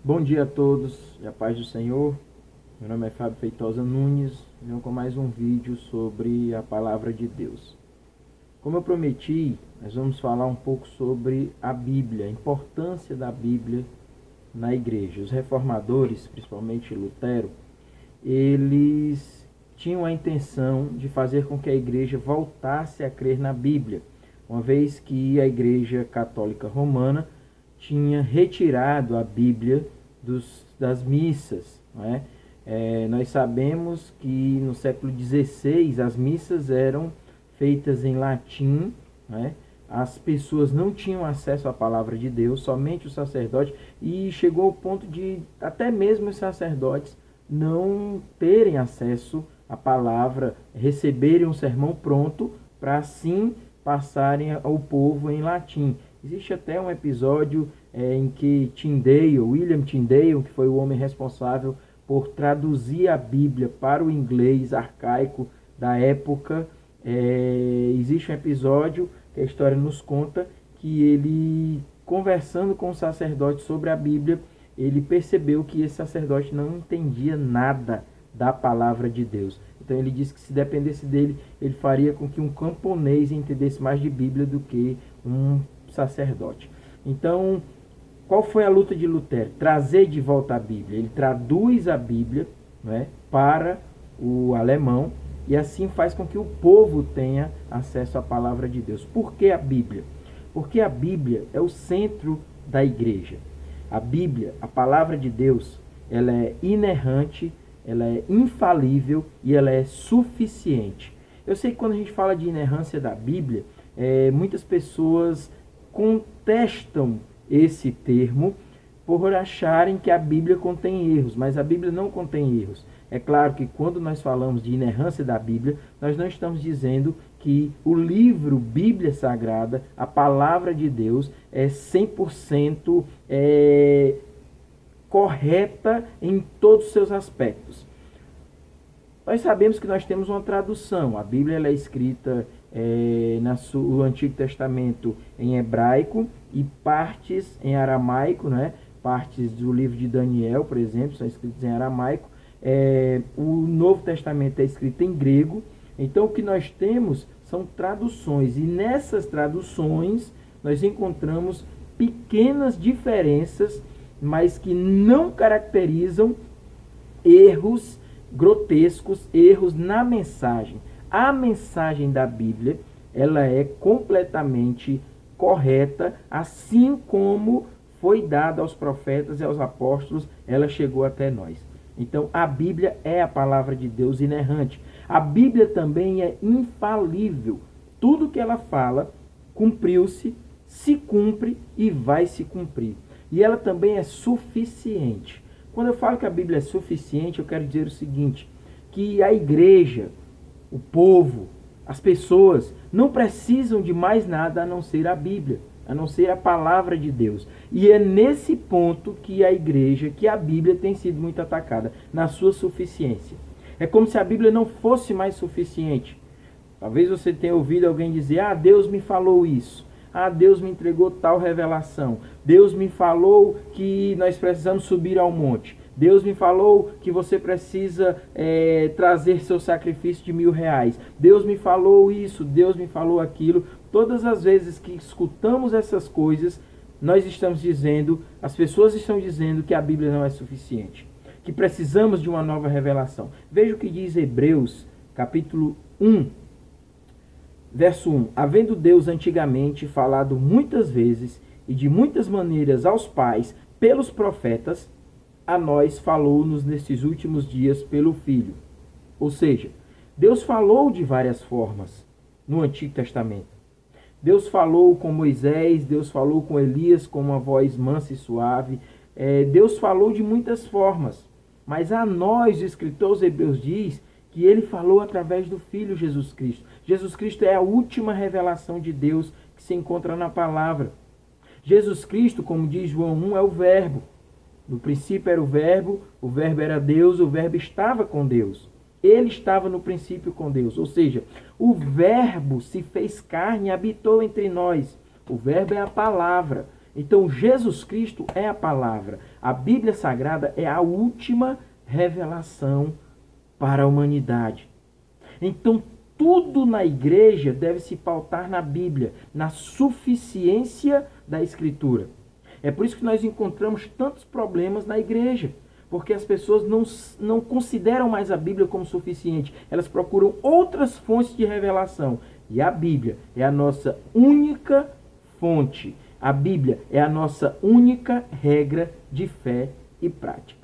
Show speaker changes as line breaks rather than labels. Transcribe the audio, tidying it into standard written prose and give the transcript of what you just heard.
Bom dia a todos e a paz do Senhor. Meu nome é Fábio Feitosa Nunes. Venho com mais um vídeo sobre a palavra de Deus. Como eu prometi, nós vamos falar um pouco sobre a Bíblia, a importância da Bíblia na igreja. Os reformadores, principalmente Lutero, eles tinham a intenção de fazer com que a igreja voltasse a crer na Bíblia, uma vez que a Igreja Católica Romana tinha retirado a Bíblia das missas. Não é? Nós sabemos que no século XVI as missas eram feitas em latim, não é? As pessoas não tinham acesso à palavra de Deus, somente o sacerdote, e chegou ao ponto de até mesmo os sacerdotes não terem acesso à palavra, receberem um sermão pronto para assim passarem ao povo em latim. Existe até um episódio em que William Tyndale, que foi o homem responsável por traduzir a Bíblia para o inglês arcaico da época, existe um episódio que a história nos conta que ele, conversando com o sacerdote sobre a Bíblia, ele percebeu que esse sacerdote não entendia nada da palavra de Deus. Então ele disse que se dependesse dele, ele faria com que um camponês entendesse mais de Bíblia do que um sacerdote. Então, qual foi a luta de Lutero? Trazer de volta a Bíblia. Ele traduz a Bíblia, né, para o alemão e assim faz com que o povo tenha acesso à palavra de Deus. Por que a Bíblia? Porque a Bíblia é o centro da igreja. A Bíblia, a palavra de Deus, ela é inerrante, ela é infalível e ela é suficiente. Eu sei que quando a gente fala de inerrância da Bíblia, muitas pessoas contestam esse termo por acharem que a Bíblia contém erros, mas a Bíblia não contém erros. É claro que quando nós falamos de inerrância da Bíblia, nós não estamos dizendo que o livro Bíblia Sagrada, a palavra de Deus, é 100% correta em todos os seus aspectos. Nós sabemos que nós temos uma tradução. A Bíblia ela é escrita no Antigo Testamento em hebraico e partes em aramaico, né? Partes do livro de Daniel, por exemplo, são escritas em aramaico. O Novo Testamento é escrito em grego. Então o que nós temos são traduções, e nessas traduções nós encontramos pequenas diferenças, mas que não caracterizam erros grotescos, erros na mensagem. A mensagem da Bíblia, ela é completamente correta, assim como foi dada aos profetas e aos apóstolos, ela chegou até nós. Então, a Bíblia é a palavra de Deus inerrante. A Bíblia também é infalível. Tudo que ela fala, cumpriu-se, se cumpre e vai se cumprir. E ela também é suficiente. Quando eu falo que a Bíblia é suficiente, eu quero dizer o seguinte, que a igreja, o povo, as pessoas não precisam de mais nada a não ser a Bíblia, a não ser a palavra de Deus. E é nesse ponto que a igreja, que a Bíblia tem sido muito atacada, na sua suficiência. É como se a Bíblia não fosse mais suficiente. Talvez você tenha ouvido alguém dizer, Deus me falou isso. Deus me entregou tal revelação. Deus me falou que nós precisamos subir ao monte. Deus me falou que você precisa trazer seu sacrifício de R$1.000. Deus me falou isso, Deus me falou aquilo. Todas as vezes que escutamos essas coisas, nós estamos dizendo, as pessoas estão dizendo que a Bíblia não é suficiente, que precisamos de uma nova revelação. Veja o que diz Hebreus, capítulo 1, verso 1. Havendo Deus antigamente falado muitas vezes e de muitas maneiras aos pais pelos profetas, a nós falou-nos nestes últimos dias pelo Filho. Ou seja, Deus falou de várias formas no Antigo Testamento. Deus falou com Moisés, Deus falou com Elias com uma voz mansa e suave. Deus falou de muitas formas. Mas a nós, o escritor aos Hebreus diz que ele falou através do Filho Jesus Cristo. Jesus Cristo é a última revelação de Deus que se encontra na palavra. Jesus Cristo, como diz João 1, é o Verbo. No princípio era o Verbo era Deus, o Verbo estava com Deus. Ele estava no princípio com Deus. Ou seja, o Verbo se fez carne e habitou entre nós. O Verbo é a palavra. Então, Jesus Cristo é a palavra. A Bíblia Sagrada é a última revelação para a humanidade. Então, tudo na igreja deve se pautar na Bíblia, na suficiência da Escritura. É por isso que nós encontramos tantos problemas na igreja, porque as pessoas não consideram mais a Bíblia como suficiente. Elas procuram outras fontes de revelação. E a Bíblia é a nossa única fonte. A Bíblia é a nossa única regra de fé e prática.